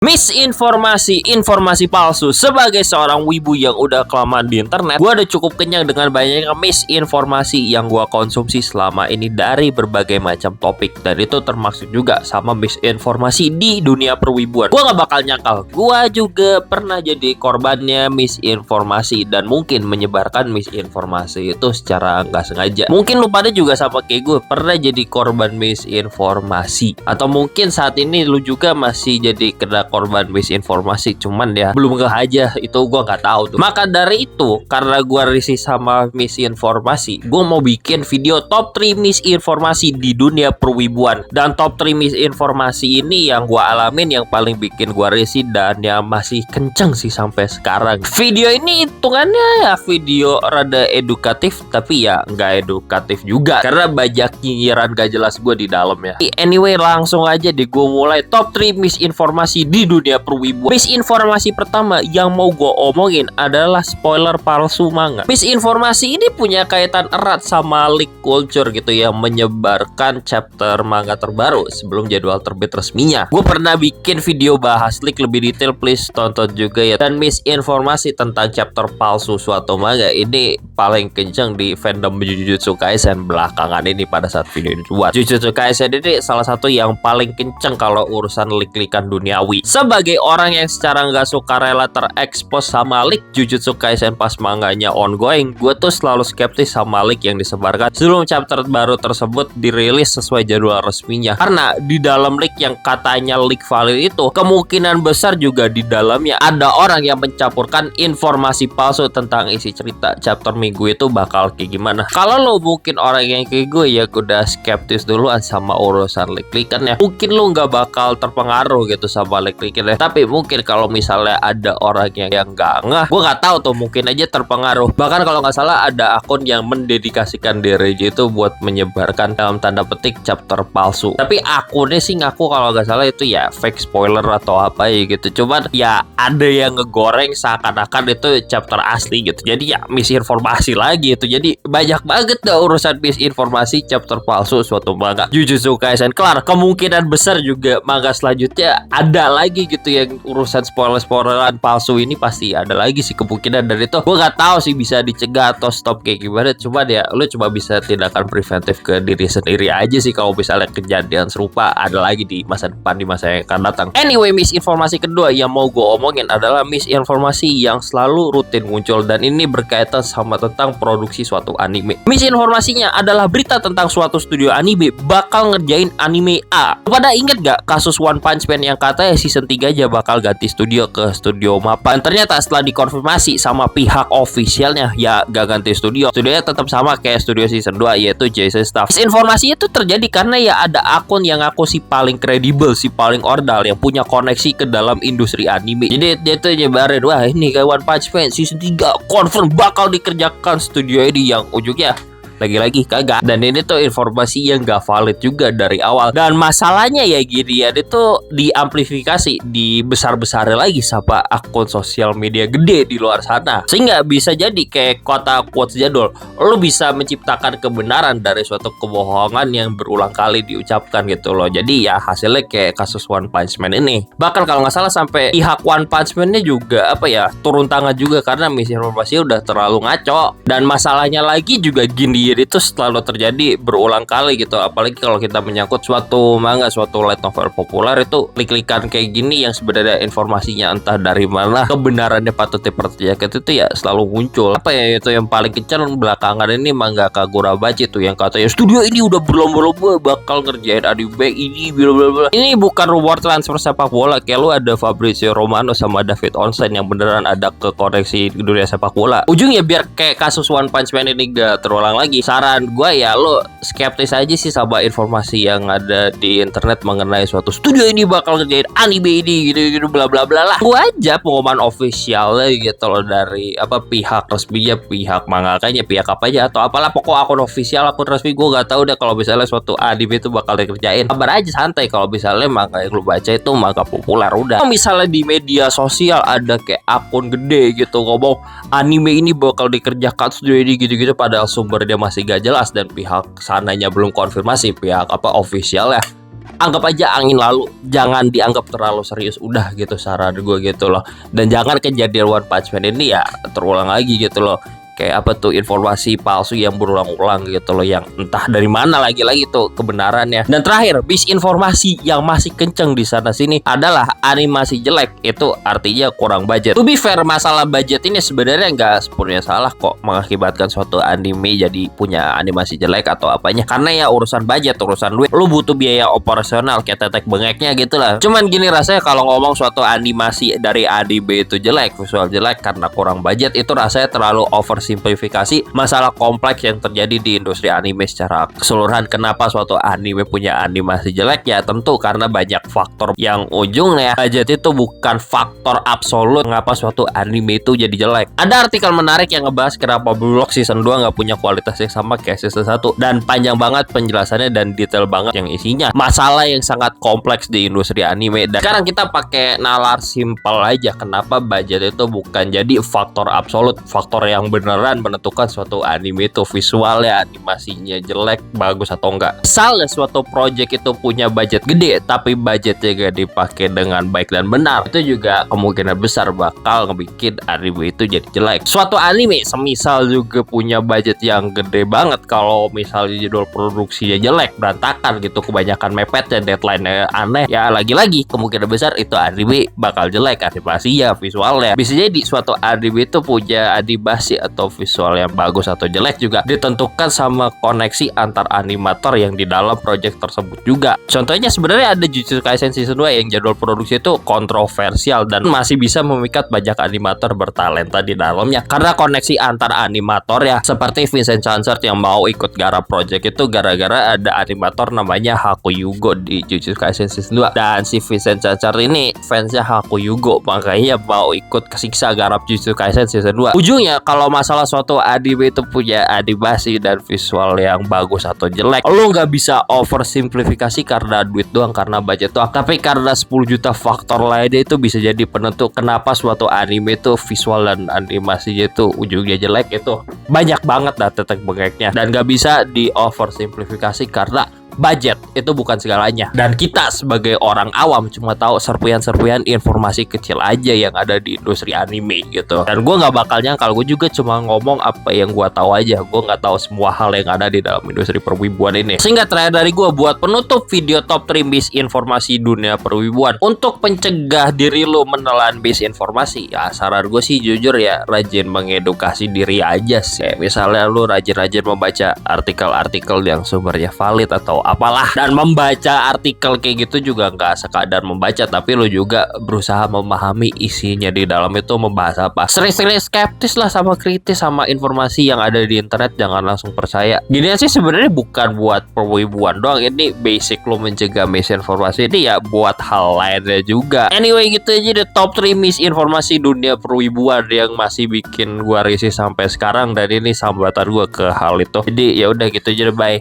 Misinformasi, informasi palsu. Sebagai seorang wibu yang udah kelamaan di internet, gue udah cukup kenyang dengan banyaknya misinformasi yang gue konsumsi selama ini dari berbagai macam topik. Dan itu termasuk juga sama misinformasi di dunia perwibuan. Gue gak bakal nyangkal, gue juga pernah jadi korbannya misinformasi dan mungkin menyebarkan misinformasi itu secara nggak sengaja. Mungkin lu pada juga sama kayak gue pernah jadi korban misinformasi, atau mungkin saat ini lu juga masih jadi kena korban misinformasi, cuman ya belum ngeh aja, itu gua nggak tahu tuh. Maka dari itu, karena gua risih sama misinformasi, gua mau bikin video top 3 misinformasi di dunia perwibuan. Dan top 3 misinformasi ini yang gua alamin, yang paling bikin gua risih dan yang masih kenceng sih sampai sekarang. Video ini hitungannya ya video rada edukatif, tapi ya nggak edukatif juga karena banyak nyinyiran gak jelas gua di dalamnya. Anyway, langsung aja deh gua mulai top 3 misinformasi di dunia perwibuan. Misinformasi pertama yang mau gue omongin adalah spoiler palsu manga. Misinformasi ini punya kaitan erat sama leak culture gitu, yang menyebarkan chapter manga terbaru sebelum jadwal terbit resminya. Gue pernah bikin video bahas leak lebih detail, please tonton juga ya. Dan misinformasi tentang chapter palsu suatu manga ini paling kencang di fandom Jujutsu Kaisen belakangan ini pada saat video ini buat. Jujutsu Kaisen ini salah satu yang paling kencang kalau urusan leak-leakan duniawi. Sebagai orang yang secara nggak suka rela terekspos sama leak Jujutsu Kaisen pas manganya ongoing, gue tuh selalu skeptis sama leak yang disebarkan sebelum chapter baru tersebut dirilis sesuai jadwal resminya. Karena di dalam leak yang katanya leak valid itu, kemungkinan besar juga di dalamnya ada orang yang mencampurkan informasi palsu tentang isi cerita chapter minggu itu bakal kayak gimana. Kalau lo mungkin orang yang kayak gue ya udah skeptis duluan sama urusan leak-leakan ya, mungkin lo nggak bakal terpengaruh gitu sama leak-leakan ya. Tapi mungkin kalau misalnya ada orang yang nggak ngeh, gue nggak tahu tuh, mungkin aja terpengaruh. Bahkan kalau nggak salah ada akun yang mendedikasikan diri itu buat menyebarkan dalam tanda petik chapter palsu. Tapi akunnya sih ngaku kalau nggak salah itu ya fake spoiler atau apa ya gitu. Cuman ya ada yang ngegoreng seakan-akan itu chapter asli gitu. Jadi ya misinformasi lagi itu. Jadi banyak banget dah urusan misinformasi chapter palsu suatu manga. Jujutsu Kaisen kelar, kemungkinan besar juga manga selanjutnya ada lagi gitu yang urusan spoileran palsu ini, pasti ada lagi sih kemungkinan. Dan itu gue nggak tahu sih bisa dicegah atau stop kayak gimana. Cuman ya lu cuma bisa tindakan preventif ke diri sendiri aja sih kalau misalnya kejadian serupa ada lagi di masa depan, di masa yang akan datang. Anyway, misinformasi kedua yang mau gue omongin adalah misinformasi yang selalu rutin muncul, dan ini berkaitan sama tentang produksi suatu anime. Misinformasinya adalah berita tentang suatu studio anime bakal ngerjain anime A. Pada inget gak kasus One Punch Man yang katanya season 3 aja bakal ganti studio ke studio Mappa. Dan ternyata setelah dikonfirmasi sama pihak officialnya, ya gak ganti studio, studionya tetap sama kayak studio season 2, yaitu JC Staff. Informasi itu terjadi karena ya ada akun yang aku si paling kredibel, si paling ordal, yang punya koneksi ke dalam industri anime. Jadi dia tuh nyebarin, wah ini kayak One Punch Man season 3 confirm bakal dikerjakan studio ini, yang ujungnya lagi-lagi kagak. Dan ini tuh informasi yang gak valid juga dari awal. Dan masalahnya ya gini ya, itu diamplifikasi, dibesar-besarin lagi sama akun sosial media gede di luar sana, sehingga bisa jadi kayak kota quotes jadul, lo bisa menciptakan kebenaran dari suatu kebohongan yang berulang kali diucapkan gitu loh. Jadi ya hasilnya kayak kasus One Punch Man ini. Bahkan kalau nggak salah sampai pihak One Punch Man-nya juga turun tangan juga karena misinformasi udah terlalu ngaco. Dan masalahnya lagi juga gini, itu selalu terjadi berulang kali gitu. Apalagi kalau kita menyangkut suatu manga, suatu light novel populer, itu klik-klikan kayak gini yang sebenarnya informasinya entah dari mana kebenarannya patut dipercayai itu ya selalu muncul. Apa ya itu yang paling kencang belakangan ini, manga Kagurabachi tuh yang katanya studio ini udah berlomba-lomba bakal ngerjain anime ini blablabla. Ini bukan rumor transfer sepak bola kayak lu ada Fabrizio Romano sama David Onsen yang beneran ada ke koneksi dunia sepak bola. Ujungnya biar kayak kasus One Punch Man ini gak terulang lagi, saran gue ya lo skeptis aja sih sama informasi yang ada di internet mengenai suatu studio ini bakal ngerjain anime ini gitu bla bla bla lah. Gue aja pengumuman officialnya gitu loh dari pihak resminya, pihak mangakanya, pihak apa aja atau apalah, pokok akun official, akun resmi. Gue gak tahu deh kalau misalnya suatu anime itu bakal dikerjain. Kabar aja santai kalau misalnya manga yang lo baca itu manga populer udah. Kalau misalnya di media sosial ada kayak akun gede gitu ngomong anime ini bakal dikerjakan studio ini gitu-gitu, padahal sumbernya masih gak jelas dan pihak sananya belum konfirmasi, pihak official ya, anggap aja angin lalu, jangan dianggap terlalu serius, udah gitu saran gue gitu loh. Dan jangan kejadian One Punch Man ini ya terulang lagi gitu loh. Kayak apa tuh, informasi palsu yang berulang-ulang gitu loh, yang entah dari mana lagi-lagi tuh kebenarannya. Dan terakhir, misinformasi yang masih kenceng di sana sini adalah animasi jelek. Itu artinya kurang budget. To be fair, masalah budget ini sebenarnya nggak sepenuhnya salah kok mengakibatkan suatu anime jadi punya animasi jelek atau apanya, karena ya urusan budget, urusan duit, lu butuh biaya operasional kayak tetek bengeknya gitu lah. Cuman gini rasanya kalau ngomong suatu animasi dari anime itu jelek, visual jelek karena kurang budget, itu rasanya terlalu oversimplifikasi masalah kompleks yang terjadi di industri anime secara keseluruhan. Kenapa suatu anime punya animasi jelek? Ya tentu karena banyak faktor yang ujungnya budget itu bukan faktor absolut mengapa suatu anime itu jadi jelek. Ada artikel menarik yang ngebahas kenapa Blue Lock season 2 nggak punya kualitas yang sama kayak season 1, dan panjang banget penjelasannya dan detail banget yang isinya. Masalah yang sangat kompleks di industri anime. Dan sekarang kita pakai nalar simpel aja, kenapa budget itu bukan jadi faktor absolut, faktor yang beneran menentukan suatu anime itu visualnya, animasinya jelek, bagus atau enggak. Misalnya suatu project itu punya budget gede tapi budgetnya gak dipakai dengan baik dan benar, itu juga kemungkinan besar bakal ngebikin anime itu jadi jelek. Suatu anime semisal juga punya budget yang gede banget, kalau misalnya judul produksinya jelek, berantakan gitu, kebanyakan mepet dan deadline-nya aneh, ya lagi-lagi kemungkinan besar itu anime bakal jelek animasinya, visualnya. Bisa jadi suatu anime itu punya animasi atau visual yang bagus atau jelek juga ditentukan sama koneksi antar animator yang di dalam project tersebut juga. Contohnya sebenarnya ada Jujutsu Kaisen season 2 yang jadwal produksi itu kontroversial dan masih bisa memikat banyak animator bertalenta di dalamnya karena koneksi antar animator ya, seperti Vincent Chansert yang mau ikut garap project itu gara-gara ada animator namanya Hakuyugo di Jujutsu Kaisen season 2, dan si Vincent Chansert ini fansnya Hakuyugo, makanya mau ikut kesiksa garap Jujutsu Kaisen season 2. Ujungnya kalau masalah suatu anime itu punya animasi dan visual yang bagus atau jelek, lu nggak bisa oversimplifikasi karena duit doang, karena budget doang, tapi karena 10 juta faktor lainnya itu bisa jadi penentu kenapa suatu anime itu visual dan animasinya itu ujungnya jelek. Itu banyak banget dah tetek bengeknya dan nggak bisa di oversimplifikasi karena budget itu bukan segalanya, dan kita sebagai orang awam cuma tahu serpihan-serpihan informasi kecil aja yang ada di industri anime gitu. Dan gue nggak bakal nyangkal, gue juga cuma ngomong apa yang gue tahu aja, gue nggak tahu semua hal yang ada di dalam industri perwibuan ini. Sehingga terakhir dari gue buat penutup video top 3 misinformasi dunia perwibuan, untuk pencegah diri lo menelan misinformasi, ya saran gue sih jujur ya rajin mengedukasi diri aja sih. Misalnya lo rajin-rajin membaca artikel-artikel yang sumbernya valid atau apalah, dan membaca artikel kayak gitu juga nggak sekadar membaca, tapi lo juga berusaha memahami isinya di dalam itu membahas apa. Sering-sering skeptis lah sama kritis sama informasi yang ada di internet, jangan langsung percaya. Gini sih sebenarnya bukan buat perwibuan doang, ini basic lo mencegah misinformasi ini ya buat hal lainnya juga. Anyway gitu aja the top 3 misinformasi dunia perwibuan yang masih bikin gua risih sampai sekarang, dan ini sambatan gua ke hal itu. Jadi ya udah gitu aja, bye.